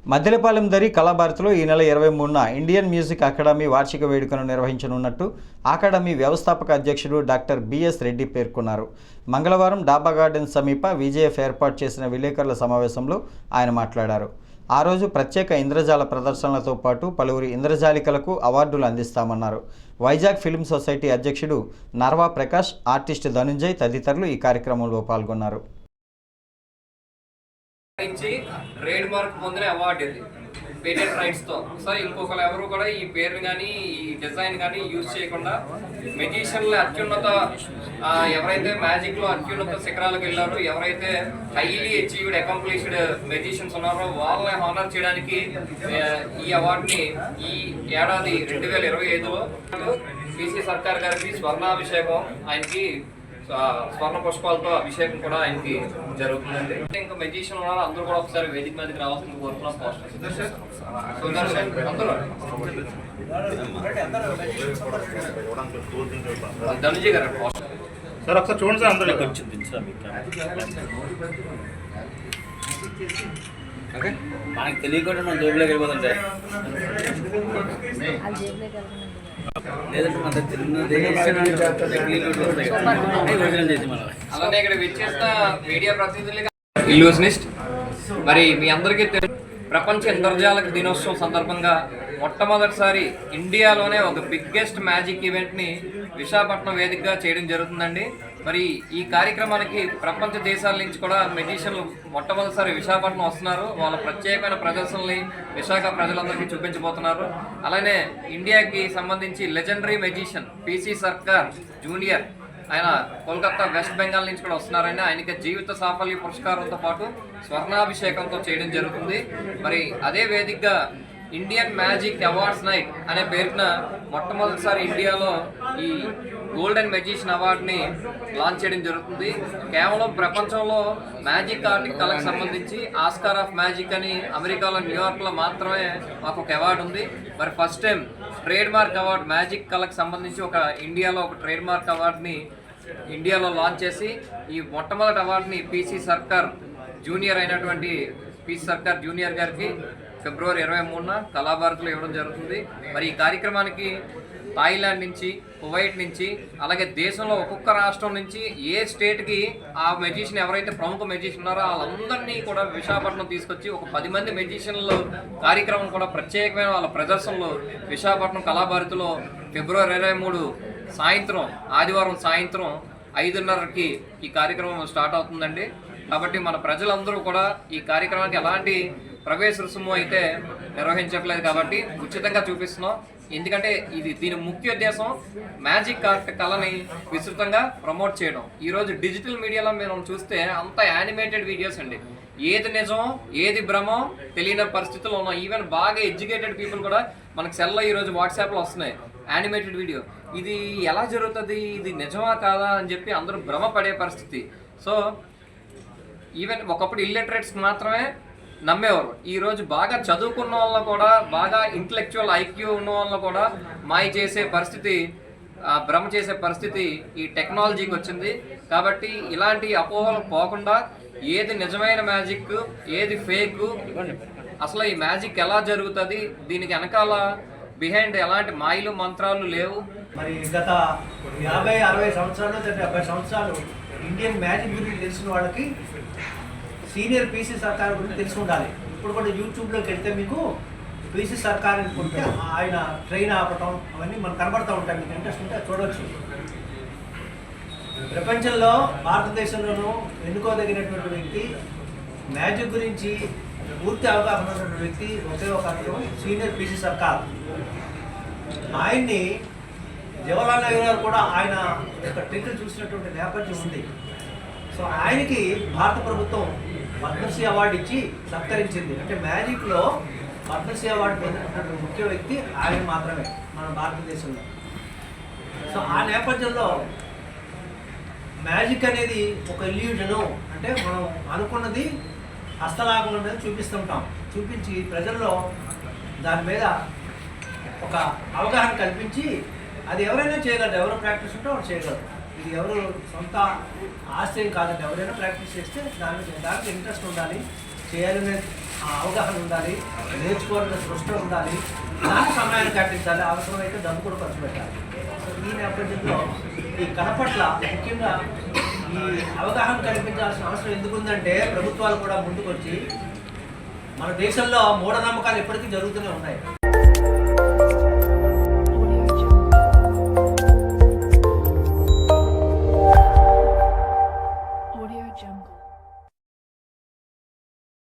మద్దెలపాలెం దరి కళాభారతిలో ఈ నెల 23న ఇండియన్ మ్యూజిక్ అకాడమీ వార్షిక వేడుకను నిర్వహించనున్నట్టు అకాడమీ వ్యవస్థాపక అధ్యక్షుడు డాక్టర్ బిఎస్ రెడ్డి పేర్కొన్నారు. మంగళవారం డాబా గార్డెన్స్ సమీప విజేఎఫ్ ఏర్పాటు చేసిన విలేకరుల సమావేశంలో ఆయన మాట్లాడారు. ఆ రోజు ప్రత్యేక ఇంద్రజాల ప్రదర్శనలతో పాటు పలువురు ఇంద్రజాలికలకు అవార్డులు అందిస్తామన్నారు. వైజాగ్ ఫిల్మ్ సొసైటీ అధ్యక్షుడు నర్వా ప్రకాష్, ఆర్టిస్ట్ ధనుంజయ్ తదితరులు ఈ కార్యక్రమంలో పాల్గొన్నారు. ట్రేడ్ మార్క్ పొందిన అవార్డు ఇది పేటెంట్ రైట్స్ తో. సో ఇంకొకరు ఎవరు కూడా ఈ పేరు కానీ ఈ డిజైన్ కానీ యూజ్ చేయకుండా మెజిషియన్లు అత్యున్నత ఎవరైతే మ్యాజిక్ లో అత్యున్నత శిఖరాలకు వెళ్ళారో, ఎవరైతే హైలీ అచీవ్డ్ అకంప్లిష్డ్ మెజిషియన్స్ ఉన్నారో వాళ్ళని హానర్ చేయడానికి ఈ అవార్డుని ఈ ఏడాది 2025లో పిసి సర్కార్ గారికి స్వర్ణాభిషేకం, ఆయనకి స్వర్ణ పుష్పాలతో అభిషేకం కూడా ఆయనకి జరుగుతుందండి. ఇంకా మెజిషియన్ ఉన్నారు, అందరూ కూడా ఒకసారి వేదిక మీదకి రావాల్సింది కోరుకున్నాం. ధనుజీ గారు సార్ ఒకసారి చూడండి సార్, అందరూ మనకి తెలియకుండా మన జేబులోకి వెళ్ళిపోతుంటే అలానే ఇక్కడ విచ్చేసిన మీడియా ప్రతినిధులుగా ఇల్యూజనిస్ట్, మరి మీ అందరికీ ప్రపంచ ఇంద్రజాలక దినోత్సవం సందర్భంగా మొట్టమొదటిసారి ఇండియాలోనే ఒక బిగ్గెస్ట్ మ్యాజిక్ ఈవెంట్ని విశాఖపట్నం వేదికగా చేయడం జరుగుతుందండి. మరి ఈ కార్యక్రమానికి ప్రపంచ దేశాల నుంచి కూడా మెజిషియన్లు మొట్టమొదటిసారి విశాఖపట్నం వస్తున్నారు. వాళ్ళ ప్రత్యేకమైన ప్రదర్శనల్ని విశాఖ ప్రజలందరికీ చూపించబోతున్నారు. అలానే ఇండియాకి సంబంధించి లెజెండరీ మెజిషియన్ పిసి సర్కార్ జూనియర్, ఆయన కోల్కతా వెస్ట్ బెంగాల్ నుంచి కూడా వస్తున్నారండి. ఆయనకి జీవిత సాఫల్య పురస్కారంతో పాటు స్వర్ణాభిషేకంతో చేయడం జరుగుతుంది. మరి అదే వేదికగా ఇండియన్ మ్యాజిక్ అవార్డ్స్ నైట్ అనే పేరున మొట్టమొదటిసారి ఇండియాలో ఈ గోల్డెన్ మెజిషియన్ అవార్డుని లాంచ్ చేయడం జరుగుతుంది. కేవలం ప్రపంచంలో మ్యాజిక్ ఆర్ట్ కళకు సంబంధించి ఆస్కార్ ఆఫ్ మ్యాజిక్ అని అమెరికాలో న్యూయార్క్లో మాత్రమే మాకు ఒక అవార్డు ఉంది. మరి first time trade mark award magic కళకు సంబంధించి ఇండియాలో ఒక ట్రేడ్ మార్క్ అవార్డుని ఇండియాలో లాంచ్ చేసి ఈ మొట్టమొదటి అవార్డుని పిసి సర్కార్ జూనియర్ అయినటువంటి పిసి సర్కార్ జూనియర్ గారికి ఫిబ్రవరి 23న కళాభారతిలో ఇవ్వడం జరుగుతుంది. మరి ఈ కార్యక్రమానికి థాయిలాండ్ నుంచి, కువైట్ నుంచి, అలాగే దేశంలో ఒక్కొక్క రాష్ట్రం నుంచి ఏ స్టేట్కి ఆ మెజిషియన్ ఎవరైతే ప్రముఖ మెజిషియన్ ఉన్నారో వాళ్ళందరినీ కూడా విశాఖపట్నం తీసుకొచ్చి ఒక 10 మంది మెజిషియన్లు కార్యక్రమం కూడా ప్రత్యేకమైన వాళ్ళ ప్రదర్శనలు విశాఖపట్నం కళాభారతిలో ఫిబ్రవరి 23 సాయంత్రం, ఆదివారం సాయంత్రం 5:30కి ఈ కార్యక్రమం స్టార్ట్ అవుతుందండి. కాబట్టి మన ప్రజలందరూ కూడా ఈ కార్యక్రమానికి ఎలాంటి ప్రవేశ రుసుము అయితే నిర్వహించట్లేదు కాబట్టి ఉచితంగా చూపిస్తున్నాం. ఎందుకంటే దీని ముఖ్య ఉద్దేశం మ్యాజిక్ ఆర్ట్ కళని విస్తృతంగా ప్రమోట్ చేయడం. ఈరోజు డిజిటల్ మీడియాలో మనం చూస్తే అంత యానిమేటెడ్ వీడియోస్ అండి. ఏది నిజం ఏది భ్రమం తెలియని పరిస్థితుల్లో ఉన్నాం. ఈవెన్ బాగా ఎడ్యుకేటెడ్ పీపుల్ కూడా మనకు సెల్లో ఈరోజు వాట్సాప్లో వస్తున్నాయి యానిమేటెడ్ వీడియో. ఇది ఎలా జరుగుతుంది, ఇది నిజమా కాదా అని చెప్పి అందరూ భ్రమపడే పరిస్థితి. సో ఈవెన్ ఒకప్పుడు ఇల్లిటరేట్స్ మాత్రమే నమ్మేవారు. ఈరోజు బాగా చదువుకున్న వాళ్ళని కూడా, బాగా ఇంటలెక్చువల్ ఐక్యూ ఉన్న వాళ్ళని కూడా మాయ చేసే పరిస్థితి, భ్రమ చేసే పరిస్థితి ఈ టెక్నాలజీకి వచ్చింది. కాబట్టి ఇలాంటి అపోహలు పోకుండా ఏది నిజమైన మ్యాజిక్, ఏది ఫేక్, అసలు ఈ మ్యాజిక్ ఎలా జరుగుతుంది, దీనికి వెనకాల బిహైండ్ ఎలాంటి మాయలు మంత్రాలు లేవు. మరి గత 50-60 సంవత్సరాలు 70 సంవత్సరాలు ఇండియన్ మ్యాజిక్ గురించి తెలిసిన వాళ్ళకి సీనియర్ పిసి సర్కార్ గురించి తెలిసి ఉండాలి. ఇప్పుడు కూడా యూట్యూబ్లోకి వెళ్తే మీకు పిసి సర్కార్ అని కొడితే ఆయన ట్రైన్ ఆపటం అవన్నీ మనకు కనబడుతూ ఉంటాయి. మీకు ఇంట్రెస్ట్ ఉంటే చూడవచ్చు. ప్రపంచంలో భారతదేశంలోనూ ఎన్నుకోదగినటువంటి వ్యక్తి, మ్యాజిక్ గురించి పూర్తి అవగాహన ఉన్నటువంటి వ్యక్తి ఒకే ఒక సీనియర్ పిసి సర్కార్. ఆయన్ని జవహర్లాల్ నెహ్రూ గారు కూడా ఆయన యొక్క ట్రిక్లు చూసినటువంటి నేపథ్యం ఉంది. సో ఆయనకి భారత ప్రభుత్వం పద్మశ్రీ అవార్డు ఇచ్చి సత్కరించింది. అంటే మ్యాజిక్లో పద్మశ్రీ అవార్డు పొందినటువంటి ముఖ్య వ్యక్తి ఆయన మాత్రమే మన భారతదేశంలో. సో ఆ నేపథ్యంలో మ్యాజిక్ అనేది ఒక ఇల్యూజను, అంటే మనం అనుకున్నది హస్తలాగం అనేది చూపిస్తుంటాం. చూపించి ప్రజల్లో దాని మీద ఒక అవగాహన కల్పించి అది ఎవరైనా చేయగలరు. ఎవరు ప్రాక్టీస్ ఉంటే వాళ్ళు చేయగలరు. ఇది ఎవరు సొంత ఆశ్చర్యం కాదండి. ఎవరైనా ప్రాక్టీస్ చేస్తే దానికి ఇంట్రెస్ట్ ఉండాలి, చేయాలనే అవగాహన ఉండాలి, నేర్చుకోవాలనే దృష్టి ఉండాలి, దానికి సమయాన్ని కట్టించాలి, అవసరమైతే డబ్బు కూడా ఖర్చు పెట్టాలి. సో ఈ నేపథ్యంలో ఈ కళ పట్ల ముఖ్యంగా ఈ అవగాహన కల్పించాల్సిన అవసరం ఎందుకుందంటే ప్రభుత్వాలు కూడా ముందుకొచ్చి మన దేశంలో మూఢనమ్మకాలు ఎప్పటికీ జరుగుతూనే ఉన్నాయి.